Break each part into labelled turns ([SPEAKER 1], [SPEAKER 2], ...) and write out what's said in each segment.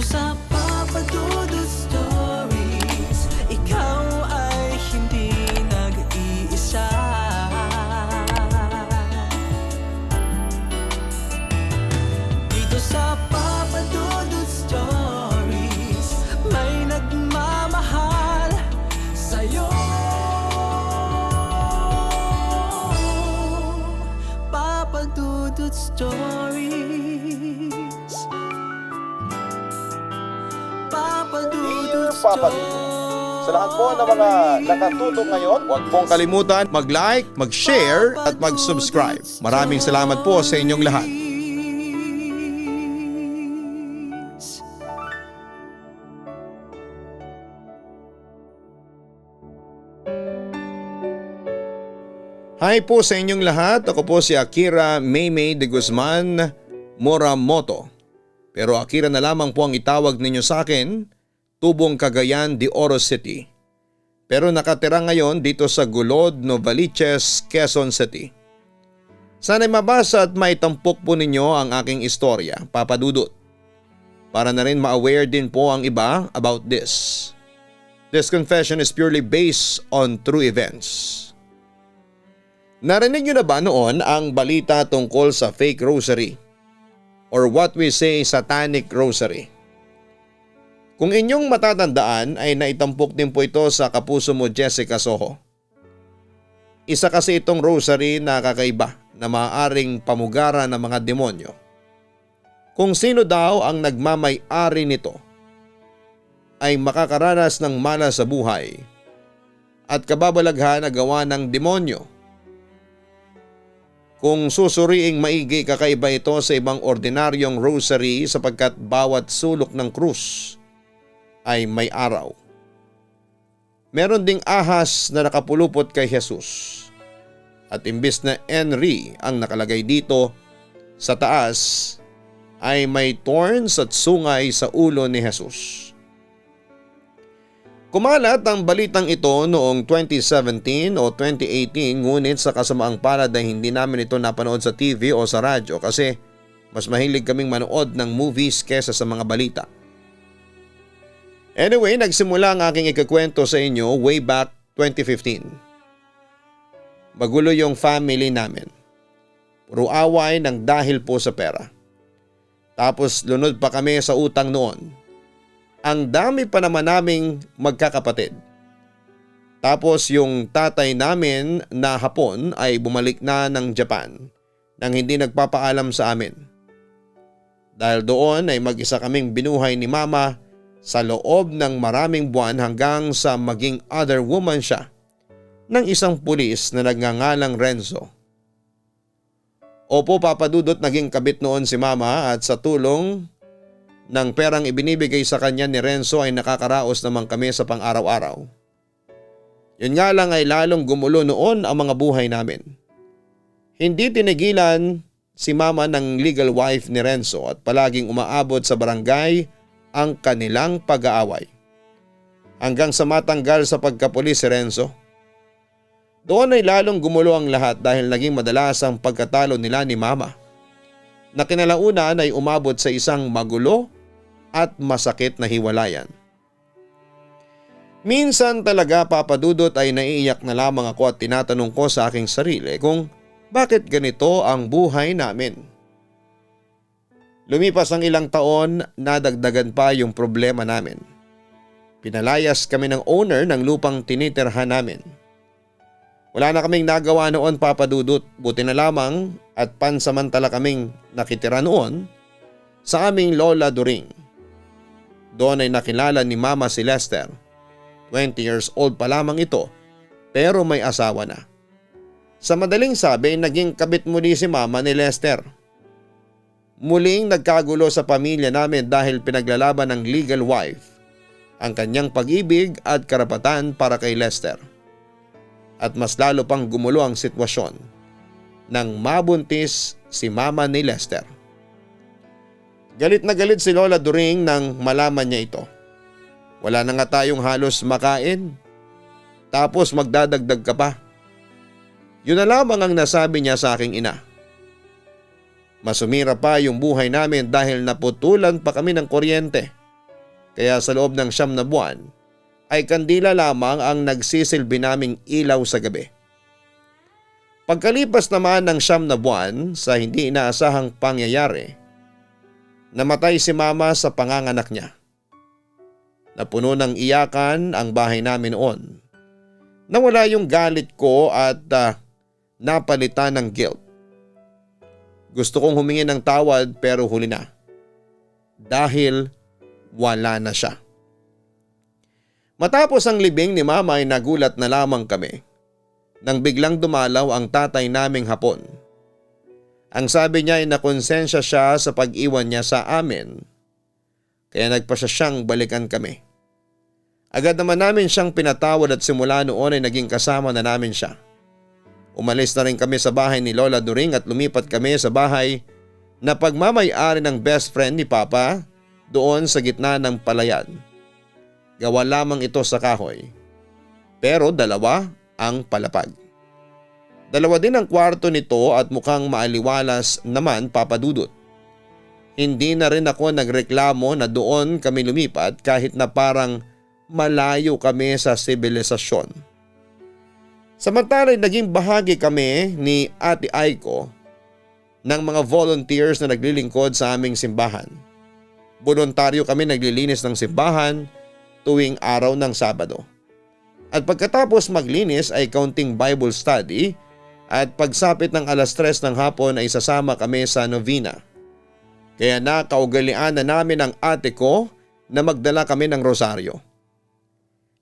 [SPEAKER 1] sa Papa Dudut Stories, ikaw ay hindi nag-iisa. Dito sa Papa Dudut Stories, may nagmamahal sa'yo. Papa Dudut Stories, Papa Dudut
[SPEAKER 2] Papa Dudut. Sa lahat po ng mga nakatutok ngayon, huwag pong kalimutan mag-like, mag-share at mag-subscribe. Maraming salamat po sa inyong lahat. Hi po sa inyong lahat. Ako po si Akira Maymay de Guzman Moramoto. Pero Akira na lamang po ang itawag ninyo sa akin, Tubong Cagayan de Oro City. Pero nakatira ngayon dito sa Gulod, Novaliches, Quezon City. Sana'y mabasa at maitampok po ninyo ang aking istorya, Papa Dudut. Para na rin ma-aware din po ang iba about this. This confession is purely based on true events. Narinig nyo na ba noon ang balita tungkol sa fake rosary? Or what we say satanic rosary? Kung inyong matatandaan ay naitampok din po ito sa Kapuso Mo Jessica Soho. Isa kasi itong rosary na kakaiba na maaaring pamugara ng mga demonyo. Kung sino daw ang nagmamay-ari nito ay makakaranas ng malas sa buhay at kababalaghan na gawa ng demonyo. Kung susuriing maigi, kakaiba ito sa ibang ordinaryong rosary sapagkat bawat sulok ng krus ay may araw. Meron ding ahas na nakapulupot kay Jesus. At imbis na Henry ang nakalagay dito sa taas ay may thorns at sungay sa ulo ni Jesus. Kumalat ang balitang ito noong 2017 o 2018 ngunit sa kasamaang palad ay hindi namin ito napanood sa TV o sa radyo kasi mas mahilig kaming manood ng movies kesa sa mga balita. Anyway, nagsimula ang aking ikukwento sa inyo way back 2015. Magulo yung family namin. Puro away ng dahil po sa pera. Tapos lunod pa kami sa utang noon. Ang dami pa naman naming magkakapatid. Tapos yung tatay namin na Hapon ay bumalik na ng Japan nang hindi nagpapaalam sa amin. Dahil doon ay mag-isa kaming binuhay ni Mama sa loob ng maraming buwan hanggang sa maging other woman siya ng isang pulis na nagngangalang Renzo. Opo, Papa Dudut, naging kabit noon si Mama at sa tulong ng perang ibinibigay sa kanya ni Renzo ay nakakaraos naman kami sa pang-araw-araw. Yun nga lang ay lalong gumulo noon ang mga buhay namin. Hindi tinigilan si Mama ng legal wife ni Renzo at palaging umaabot sa barangay ang kanilang pag-aaway. Hanggang sa matanggal sa pagkapulis si Renzo. Doon ay lalong gumulo ang lahat dahil naging madalas ang pagkatalo nila ni Mama. Na kinalaunan ay umabot sa isang magulo at masakit na hiwalayan. Minsan talaga, Papa Dudut, ay naiiyak na lamang ako at tinatanong ko sa aking sarili kung bakit ganito ang buhay namin. Lumipas ang ilang taon, nadagdagan pa yung problema namin. Pinalayas kami ng owner ng lupang tinitirhan namin. Wala na kaming nagawa noon, Papa Dudut, buti na lamang at pansamantala kaming nakitira noon sa aming Lola During. Doon ay nakilala ni Mama si Lester. 20 years old pa lamang ito pero may asawa na. Sa madaling sabi, naging kabit muli si Mama ni Lester. Muling nagkagulo sa pamilya namin dahil pinaglalaban ng legal wife ang kanyang pag-ibig at karapatan para kay Lester. At mas lalo pang gumulo ang sitwasyon nang mabuntis si Mama ni Lester. Galit na galit si Lola During nang malaman niya ito. Wala na nga tayong halos makain. Tapos magdadagdag ka pa. Yun na lamang ang nasabi niya sa aking ina. Masumira pa yung buhay namin dahil naputulan pa kami ng kuryente Kaya sa loob ng 9 na buwan ay kandila lamang ang nagsisilbi naming ilaw sa gabi. Pagkalipas naman ng 9 na buwan sa hindi inaasahang pangyayari, namatay si mama sa panganganak niya. Napuno ng iyakan ang bahay namin noon. Nawala yung galit ko at napalitan ng guilt. Gusto kong humingi ng tawad pero huli na. Dahil wala na siya. Matapos ang libing ni mama ay nagulat na lamang kami nang biglang dumalaw ang tatay naming Hapon. Ang sabi niya ay nakonsensya siya sa pag-iwan niya sa amin, kaya nagpasya siyang balikan kami. Agad naman namin siyang pinatawad at simula noon ay naging kasama na namin siya. Umalis na rin kami sa bahay ni Lola During at lumipat kami sa bahay na pagmamay-ari ng best friend ni Papa doon sa gitna ng palayan. Gawa lamang ito sa kahoy, pero 2 ang palapag. 2 din ang kwarto nito at mukhang maaliwalas naman, Papa Dudut. Hindi na rin ako nagreklamo na doon kami lumipat kahit na parang malayo kami sa sibilisasyon. Samantala'y naging bahagi kami ni Ate Aiko ng mga volunteers na naglilingkod sa aming simbahan. Voluntaryo kami naglilinis ng simbahan tuwing araw ng Sabado. At pagkatapos maglinis ay kaunting Bible study at pagsapit ng 3:00 ng hapon ay sasama kami sa novena. Kaya nakaugalian na namin ang ate ko na magdala kami ng rosaryo.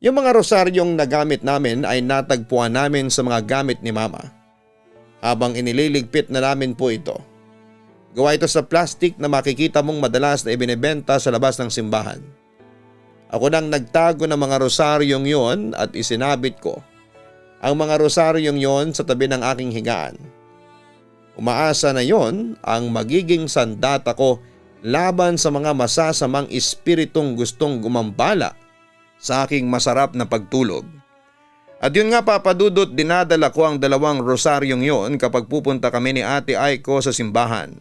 [SPEAKER 2] Yung mga rosaryong nagamit namin ay natagpuan namin sa mga gamit ni mama. Habang inililigpit na namin po ito. Gawa ito sa plastic na makikita mong madalas na ibinebenta sa labas ng simbahan. Ako nang nagtago ng mga rosaryong yon at isinabit ko ang mga rosaryong yon sa tabi ng aking higaan. Umaasa na yon ang magiging sandata ko laban sa mga masasamang espiritong gustong gumambala sa aking masarap na pagtulog. At yun nga, Papa Dudut, dinadala ko ang 2 rosaryong yon kapag pupunta kami ni Ate Aiko sa simbahan.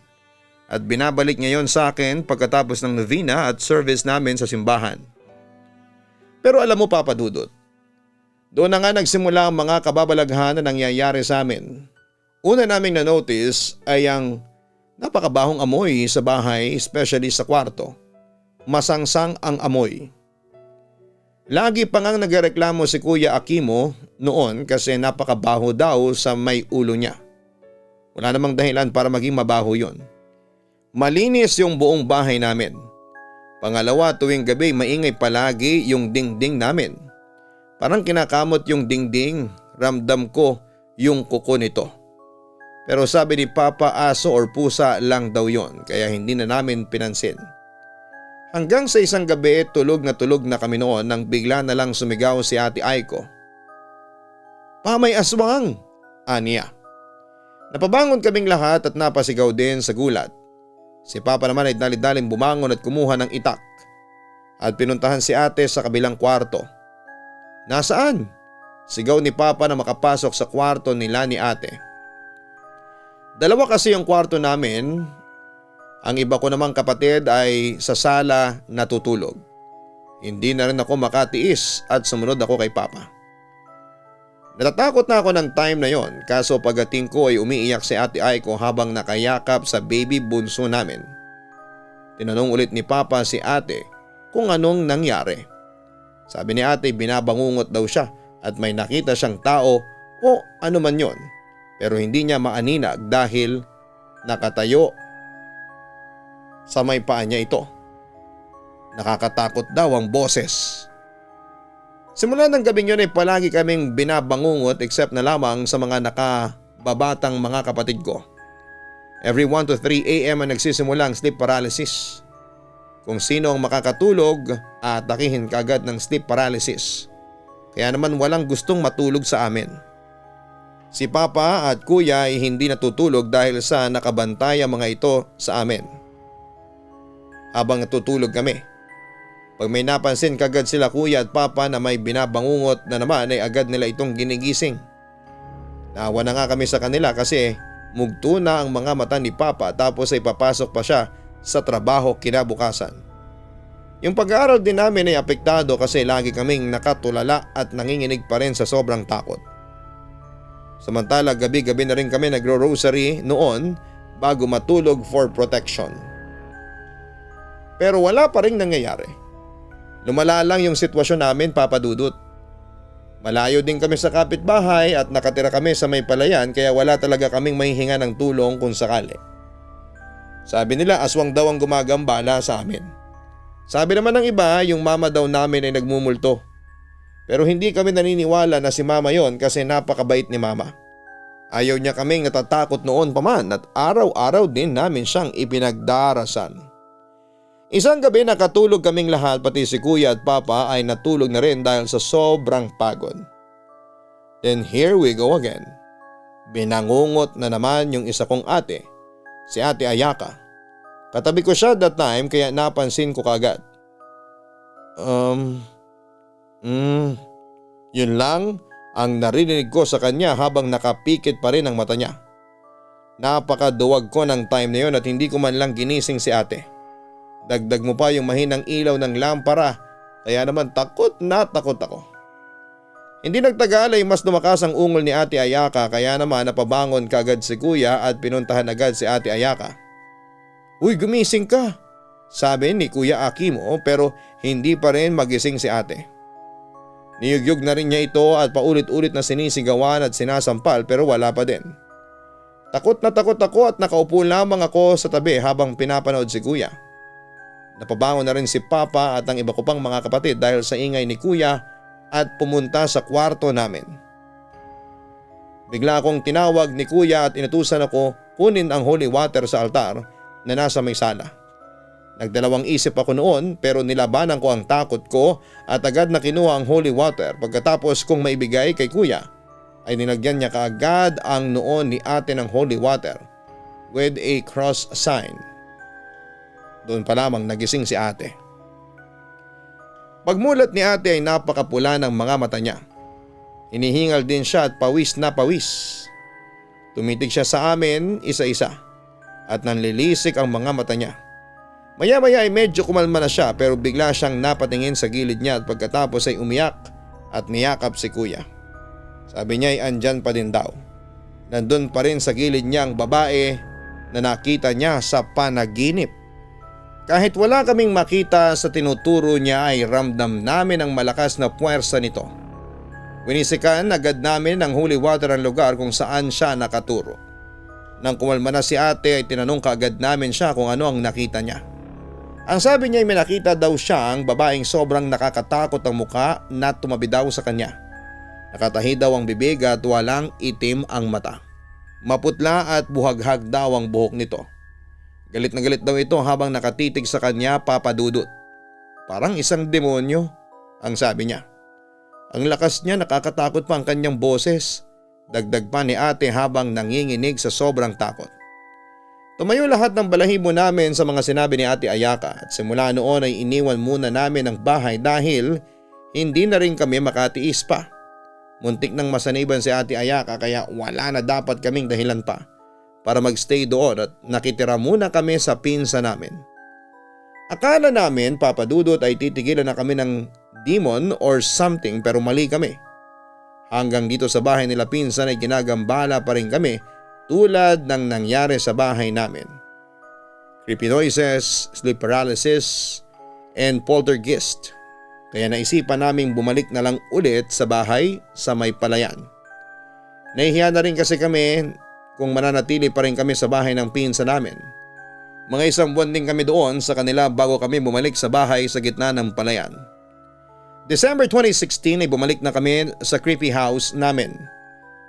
[SPEAKER 2] At binabalik niya yon sa akin pagkatapos ng novena at service namin sa simbahan. Pero alam mo, Papa Dudut, doon na nga nagsimula ang mga kababalaghan na nangyayari sa amin. Una naming na-notice ay ang napakabahong amoy sa bahay, especially sa kwarto. Masangsang ang amoy. Lagi pa ngang nagreklamo si Kuya Akimo noon kasi napakabaho daw sa may ulo niya. Wala namang dahilan para maging mabaho yon. Malinis yung buong bahay namin. Pangalawa, tuwing gabi maingay palagi yung dingding namin. Parang kinakamot yung dingding, ramdam ko yung kuko nito. Pero sabi ni Papa, aso or pusa lang daw yon, kaya hindi na namin pinansin. Hanggang sa isang gabi, tulog na kami noon nang bigla na lang sumigaw si Ate Aiko. "Pa, may aswang!" aniya. Napabangon kaming lahat at napasigaw din sa gulat. Si Papa naman ay dali-daling bumangon at kumuha ng itak at pinuntahan si Ate sa kabilang kwarto. "Nasaan?" sigaw ni Papa na makapasok sa kwarto nila ni Ate. 2 kasi yung kwarto namin. Ang iba ko namang kapatid ay sa sala natutulog. Hindi na rin ako makatiis at sumunod ako kay Papa. Natatakot na ako ng time na yon, kaso pagdating ko ay umiiyak si Ate Aiko habang nakayakap sa baby bunso namin. Tinanong ulit ni Papa si Ate kung anong nangyari. Sabi ni Ate binabangungot daw siya at may nakita siyang tao o ano man yon, pero hindi niya maaninag dahil nakatayo sa may paa niya ito. Nakakatakot daw ang boses. Simula ng gabing yun ay palagi kaming binabangungot except na lamang sa mga nakababatang mga kapatid ko. Every 1 to 3 a.m. ay nagsisimula ang sleep paralysis. Kung sino ang makakatulog, atakihin kaagad ng sleep paralysis. Kaya naman walang gustong matulog sa amin. Si Papa at Kuya ay hindi natutulog dahil sa nakabantay ang mga ito sa amin. Habang natutulog kami, pag may napansin kagad sila Kuya at Papa na may binabangungot na naman ay agad nila itong ginigising. Naawa na nga kami sa kanila kasi mugto na ang mga mata ni Papa tapos ay papasok pa siya sa trabaho kinabukasan. Yung pag-aaral din namin ay apektado kasi lagi kaming nakatulala at nanginginig pa rin sa sobrang takot. Samantala gabi-gabi na rin kami nagro-rosary noon bago matulog for protection. Pero wala pa rin nangyayari. Lumala lang yung sitwasyon namin, Papa Dudut. Malayo din kami sa kapitbahay at nakatira kami sa may palayan kaya wala talaga kaming mahihinga ng tulong kung sakali. Sabi nila aswang daw ang gumagambala sa amin. Sabi naman ng iba yung mama daw namin ay nagmumulto. Pero hindi kami naniniwala na si mama yon kasi napakabait ni mama. Ayaw niya kaming natatakot noon pa man at araw-araw din namin siyang ipinagdarasan. Isang gabi nakatulog kaming lahat pati si kuya at papa ay natulog na rin dahil sa sobrang pagod. Then here we go again. Binangungot na naman yung isa kong ate, si Ate Ayaka. Katabi ko siya that time kaya napansin ko kagad. Yun lang ang narinig ko sa kanya habang nakapikit pa rin ang mata niya. Napakaduwag ko ng time na yun at hindi ko man lang ginising si ate. Dagdag mo pa yung mahinang ilaw ng lampara kaya naman takot na takot ako. Hindi nagtagal ay mas lumakas ang ungol ni Ate Ayaka kaya naman napabangon kagad si kuya at pinuntahan agad si Ate Ayaka. Uy, gumising ka, sabi ni Kuya Akimo pero hindi pa rin magising si ate. Niyugyug na rin niya ito at paulit-ulit na sinisigawan at sinasampal pero wala pa din. Takot na takot ako at nakaupo lamang ako sa tabi habang pinapanood si kuya. Napabangon na rin si papa at ang iba ko pang mga kapatid dahil sa ingay ni kuya at pumunta sa kwarto namin. Bigla akong tinawag ni kuya at inutusan ako kunin ang holy water sa altar na nasa may sala. Nagdalawang isip ako noon pero nilabanan ko ang takot ko at agad na kinuha ang holy water. Pagkatapos kong maibigay kay kuya ay nilagyan niya kaagad ang noon ni ate ng holy water with a cross sign. Doon pa lamang nagising si ate. Pagmulat ni ate ay napakapula ng mga mata niya. Hinihingal din siya at pawis na pawis. Tumitig siya sa amin isa-isa at nanlilisik ang mga mata niya. Maya-maya ay medyo kumalma na siya pero bigla siyang napatingin sa gilid niya at pagkatapos ay umiyak at niyakap si kuya. Sabi niya ay andyan pa din daw. Nandun pa rin sa gilid niya ang babae na nakita niya sa panaginip. Kahit wala kaming makita sa tinuturo niya ay ramdam namin ang malakas na puwersa nito. Winisikan agad namin ng holy water ang lugar kung saan siya nakaturo. Nang kumalma na si ate ay tinanong kaagad namin siya kung ano ang nakita niya. Ang sabi niya ay may nakita daw siya ang babaeng sobrang nakakatakot ang mukha na tumabi daw sa kanya. Nakatahi daw ang bibig at walang itim ang mata. Maputla at buhaghag daw ang buhok nito. Galit na galit daw ito habang nakatitig sa kanya, Papa Dudut. Parang isang demonyo, ang sabi niya. Ang lakas niya, nakakatakot pa ang kanyang boses. Dagdag pa ni ate habang nanginginig sa sobrang takot. Tumayo lahat ng balahibo namin sa mga sinabi ni Ate Ayaka at simula noon ay iniwan muna namin ang bahay dahil hindi na rin kami makatiis pa. Muntik nang masaniban si Ate Ayaka kaya wala na dapat kaming dahilan pa para magstay doon at nakitira muna kami sa pinsa namin. Akala namin, Papa Dudut, ay titigilan na kami ng demon or something pero mali kami. Hanggang dito sa bahay nila pinsan ay ginagambala pa rin kami tulad ng nangyari sa bahay namin. Creepy noises, sleep paralysis, and poltergeist. Kaya naisipan naming bumalik na lang ulit sa bahay sa may palayan. Nahihiya na rin kasi kami kung mananatili pa rin kami sa bahay ng pinsan namin. Mga isang buwan din kami doon sa kanila bago kami bumalik sa bahay sa gitna ng palayan. December 2016 ay bumalik na kami sa creepy house namin.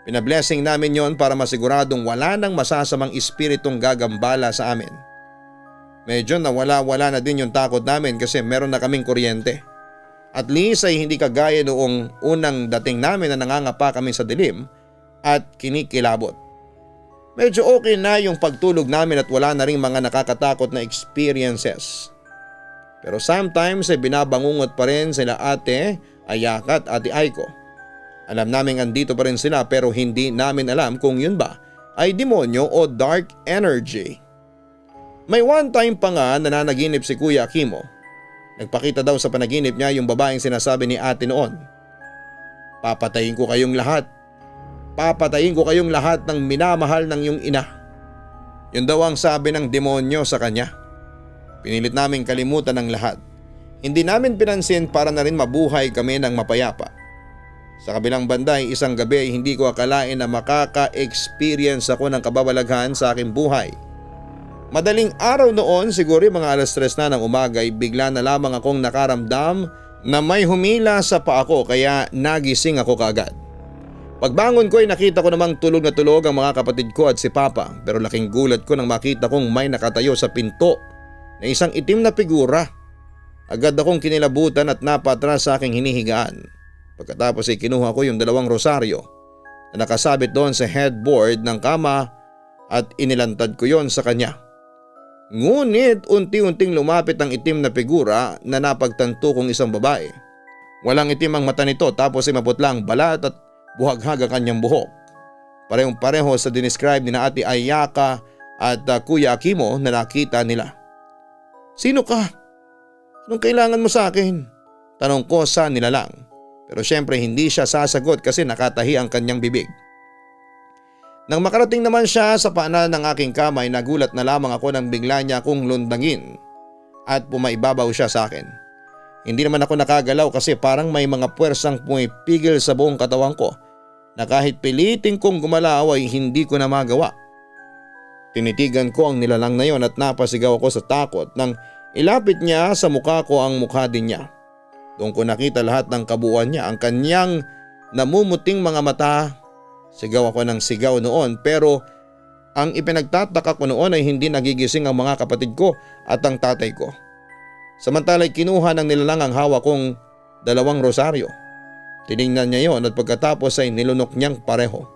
[SPEAKER 2] Pinablessing namin yon para masiguradong wala nang masasamang espiritong gagambala sa amin. Medyo nawala-wala na din yung takot namin kasi meron na kaming kuryente. At least ay hindi kagaya noong unang dating namin na nangangapa kami sa dilim at kinikilabot. Medyo okay na yung pagtulog namin at wala na rin mga nakakatakot na experiences. Pero sometimes ay binabangungot pa rin sila Ate Ayaka at Ate Aiko. Alam namin andito pa rin sila pero hindi namin alam kung yun ba ay demonyo o dark energy. May one time pa nga nananaginip si Kuya Akimo Nagpakita daw sa panaginip niya yung babaeng sinasabi ni ate noon. Papatayin ko kayong lahat. Papatayin ko kayong lahat ng minamahal ng iyong ina. Yun daw ang sabi ng demonyo sa kanya. Pinilit naming kalimutan ang lahat. Hindi namin pinansin para na rin mabuhay kami ng mapayapa. Sa kabilang banda ay isang gabi ay hindi ko akalain na makaka-experience ako ng kababalaghan sa aking buhay. Madaling araw noon, siguro mga 3:00 na ng umaga ay bigla na lamang akong nakaramdam na may humila sa paa ko kaya nagising ako kaagad. Pagbangon ko ay nakita ko namang tulog na tulog ang mga kapatid ko at si Papa, pero laking gulat ko nang makita kong may nakatayo sa pinto na isang itim na figura. Agad akong kinilabutan at napatras sa aking hinihigaan. Pagkatapos ay kinuha ko yung 2 rosaryo na nakasabit doon sa headboard ng kama at inilantad ko yon sa kanya. Ngunit unti-unting lumapit ang itim na figura na napagtanto kong isang babae. Walang itim ang mata nito tapos ay maputla ang balat at buhaghag ang kanyang buhok. Parehong pareho sa dinescribe ni na Ate Ayaka at Kuya Akimo na nakita nila. Sino ka? Anong kailangan mo sa akin? Tanong ko sa nilalang. Pero syempre hindi siya sasagot kasi nakatahi ang kanyang bibig. Nang makarating naman siya sa paanan ng aking kamay, nagulat na lamang ako nang bigla niya akong lundangin at pumaibabaw siya sa akin. Hindi naman ako nakagalaw kasi parang may mga puwersang pumipigil sa buong katawan ko na kahit pilitin kong gumalaw ay hindi ko na magawa. Tinitigan ko ang nilalang na yon at napasigaw ako sa takot nang ilapit niya sa mukha ko ang mukha din niya. Doon ko nakita lahat ng kabuuan niya, ang kanyang namumuting mga mata. Sigaw ako ng sigaw noon pero ang ipinagtataka ko noon ay hindi nagigising ang mga kapatid ko at ang tatay ko. Samantala'y kinuha ng nilalang ang hawak kong 2 rosaryo. Tiningnan niya yon at pagkatapos ay nilunok niyang pareho.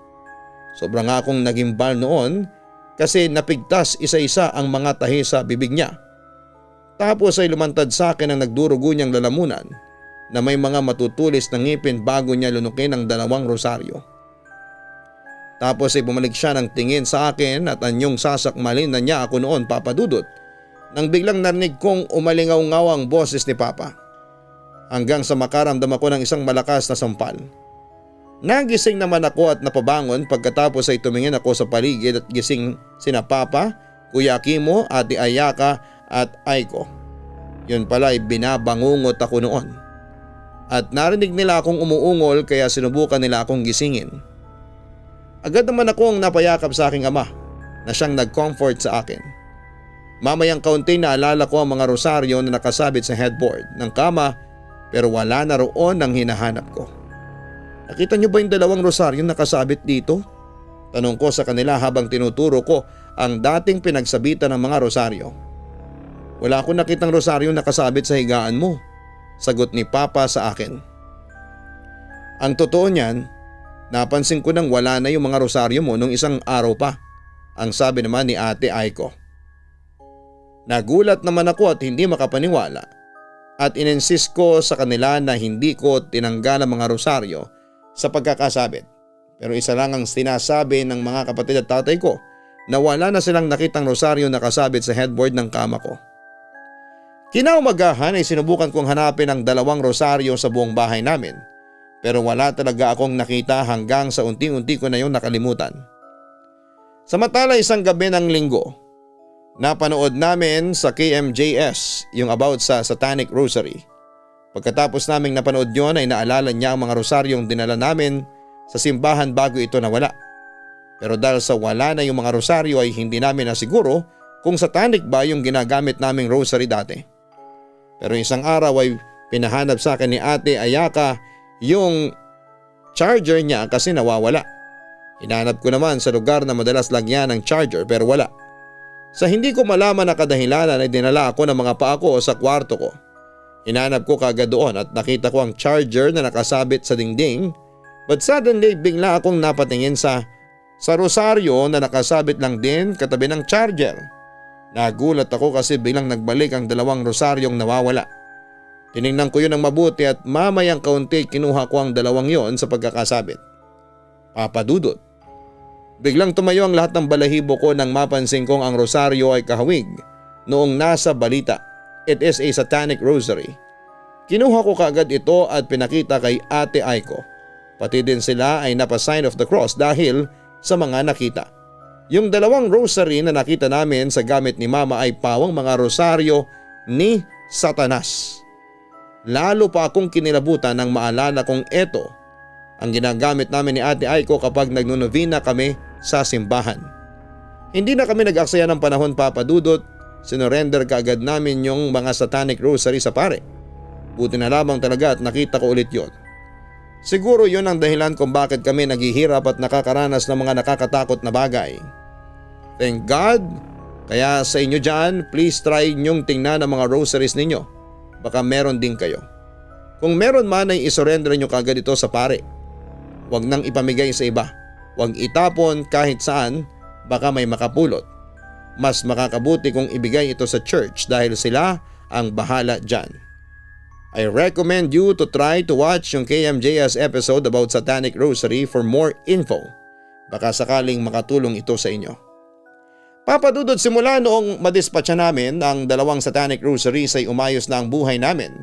[SPEAKER 2] Sobrang akong nagimbal noon kasi napigtas isa-isa ang mga tahi sa bibig niya. Tapos ay lumantad sa akin ang nagdurugo niyang lalamunan na may mga matutulis na ngipin bago niya lunukin ang 2 rosaryo. Tapos ay bumalik siya ng tingin sa akin at anyong sasakmalin na niya ako noon, Papa Dudut, nang biglang narinig kong umalingaw-ngaw ang boses ni Papa. Hanggang sa makaramdam ako ng isang malakas na sampal. Nagising naman ako at napabangon pagkatapos ay tumingin ako sa paligid at gising sina Papa, Kuya Akimo, Ate Ayaka at Aiko. Yun pala ay binabangungot ako noon. At narinig nila akong umuungol kaya sinubukan nila akong gisingin. Agad naman akong napayakap sa aking ama na siyang nag-comfort sa akin. Mamayang kaunti naalala ko ang mga rosaryo na nakasabit sa headboard ng kama pero wala na roon ang hinahanap ko. Nakita niyo ba yung 2 rosaryo nakasabit dito? Tanong ko sa kanila habang tinuturo ko ang dating pinagsabitan ng mga rosaryo. Wala akong nakitang rosaryo nakasabit sa higaan mo, sagot ni Papa sa akin. Ang totoo niyan, napansin ko nang wala na yung mga rosaryo mo nung isang araw pa, ang sabi naman ni Ate Aiko. Nagulat naman ako at hindi makapaniwala at ininsist ko sa kanila na hindi ko tinanggal ang mga rosaryo sa pagkakasabit. Pero isa lang ang sinasabi ng mga kapatid at tatay ko na wala na silang nakitang rosaryo na kasabit sa headboard ng kama ko. Kinaumagahan ay sinubukan kong hanapin ang 2 rosaryo sa buong bahay namin pero wala talaga akong nakita hanggang sa unti-unti ko na yung nakalimutan. Samantala isang gabi ng linggo, napanood namin sa KMJS yung about sa Satanic Rosary. Pagkatapos naming napanood yon ay naalala niya ang mga rosaryong dinala namin sa simbahan bago ito nawala. Pero dahil sa wala na yung mga rosaryo ay hindi namin nasiguro kung satanic ba yung ginagamit naming rosary dati. Pero isang araw ay pinahanap sa akin ni Ate Ayaka yung charger niya kasi nawawala. Hinanap ko naman sa lugar na madalas lagyan ng charger pero wala. Sa hindi ko malaman na kadahilanan ay dinala ako ng mga paa ko sa kwarto ko. Hinanap ko kagad doon at nakita ko ang charger na nakasabit sa dingding but suddenly bigla akong napatingin sa rosaryo na nakasabit lang din katabi ng charger. Nagulat ako kasi biglang nagbalik ang 2 rosaryong nawawala. Tiningnan ko yun ng mabuti at mamayang kaunti kinuha ko ang 2 yon sa pagkakasabit. Papa Dudut. Biglang tumayo ang lahat ng balahibo ko nang mapansin kong ang rosaryo ay kahawig noong nasa balita. it is a satanic rosary. Kinuha ko kaagad ito at pinakita kay Ate Aiko. Pati din sila ay napa-sign of the cross dahil sa mga nakita. Yung dalawang rosary na nakita namin sa gamit ni Mama ay pawang mga rosaryo ni Satanas. Lalo pa akong kinilabutan nang maalala kong eto ang ginagamit namin ni Ate Aiko kapag nagnunovena kami sa simbahan. Hindi na kami nag-aksaya ng panahon, Papa Dudut. Sinurrender kaagad namin yung mga satanic rosary sa pare. Buti na lamang talaga at nakita ko ulit yon. Siguro yon ang dahilan kung bakit kami naghihirap at nakakaranas ng mga nakakatakot na bagay. Thank God. Kaya sa inyo dyan, please try nyong tingnan ang mga rosaries ninyo. Baka meron din kayo. Kung meron man ay isurrender nyo kagad ito sa pare. Huwag nang ipamigay sa iba. Huwag itapon kahit saan, baka may makapulot. Mas makakabuti kung ibigay ito sa church dahil sila ang bahala dyan. I recommend you to try to watch yung KMJS episode about Satanic Rosary for more info. Baka sakaling makatulong ito sa inyo. Papa Dudut, simula noong madispatcha namin ang dalawang Satanic Rosaries ay umayos na ang buhay namin.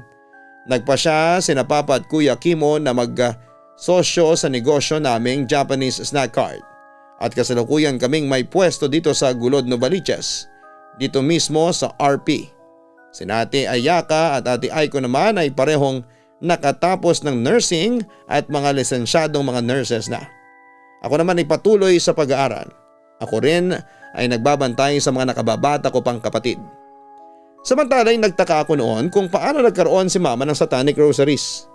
[SPEAKER 2] Nagpa siya sina Papa at Kuya Kimo na mag-sosyo sa negosyo naming Japanese snack cart. At kasalukuyan kaming may pwesto dito sa Gulod, Novaliches. Dito mismo sa RP. Sina Ate Ayaka at Ate Aiko naman ay parehong nakatapos ng nursing at mga lisensyadong mga nurses na. Ako naman ay patuloy sa pag-aaral. Ako rin ay nagbabantay sa mga nakababata ko pang kapatid. Samantala'y nagtaka ako noon kung paano nagkaroon si Mama ng Satanic Rosaries.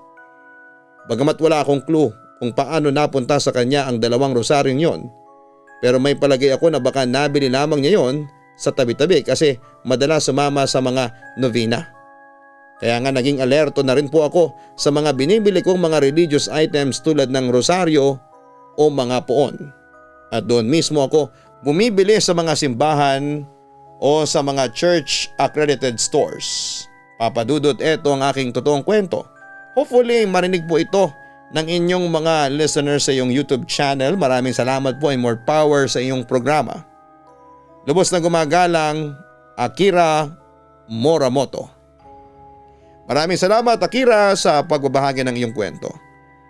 [SPEAKER 2] Bagamat wala akong clue kung paano napunta sa kanya ang dalawang rosaryong yon. Pero may palagay ako na baka nabili lamang niya yon sa tabi-tabi kasi madalas sumama sa mga novena. Kaya nga naging alerto na rin po ako sa mga binibili kong mga religious items tulad ng rosaryo o mga poon. At doon mismo ako bumibili sa mga simbahan o sa mga church accredited stores. Papa Dudut, eto ang aking totoong kwento. Hopefully marinig po ito ng inyong mga listeners sa iyong YouTube channel. Maraming salamat po and more power sa iyong programa. Lubos na gumagalang, Akira Moramoto. Maraming salamat, Akira, sa pagbabahagi ng iyong kwento.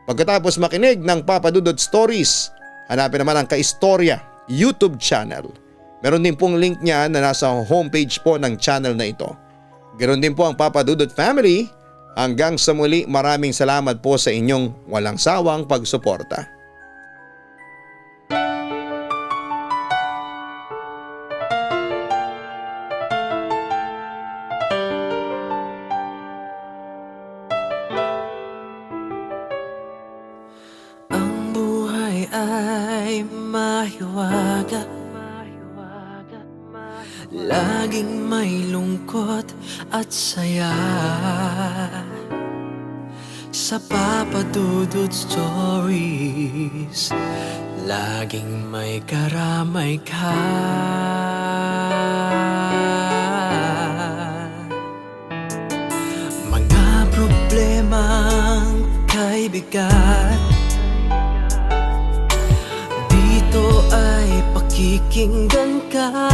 [SPEAKER 2] Pagkatapos makinig ng Papa Dudut Stories, hanapin naman ang Kaistorya YouTube channel. Meron din pong link niya na nasa homepage po ng channel na ito. Ganoon din po ang Papa Dudut Family. Hanggang sa muli, maraming salamat po sa inyong walang sawang pagsuporta.
[SPEAKER 1] Ang buhay ay mahiwaga, laging may lungkot at saya. Sa Papa Dudut Stories, laging may karamay ka. Mga problemang kay bigat, dito ay pakikinggan ka.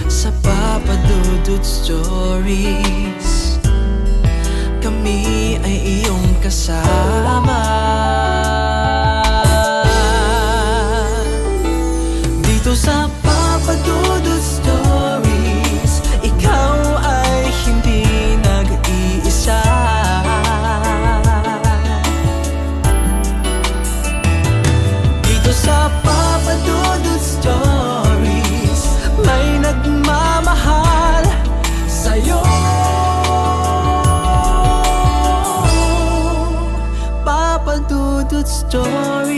[SPEAKER 1] Sa Papa Dudut Stories, kami ay iyong kasama. Dito sa Papa Dudut Stories, ikaw ay hindi nag-iisa. Dito sa Papa Dudut Stories, may nagmamahal sa'yo. Papa Dudut Stories,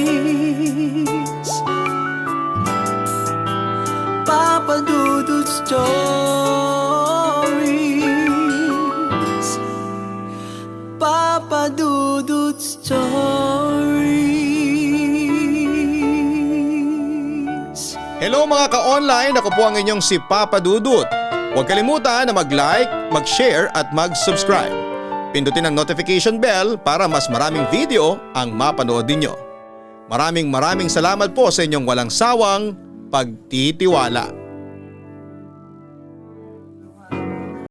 [SPEAKER 1] Papa Dudut Stories, Papa Dudut Stories.
[SPEAKER 2] Hello mga ka-online, ako po ang inyong si Papa Dudut. Huwag kalimutan na mag-like, mag-share at mag-subscribe. Pindutin ang notification bell para mas maraming video ang mapanood ninyo. Maraming salamat po sa inyong walang sawang pagtitiwala.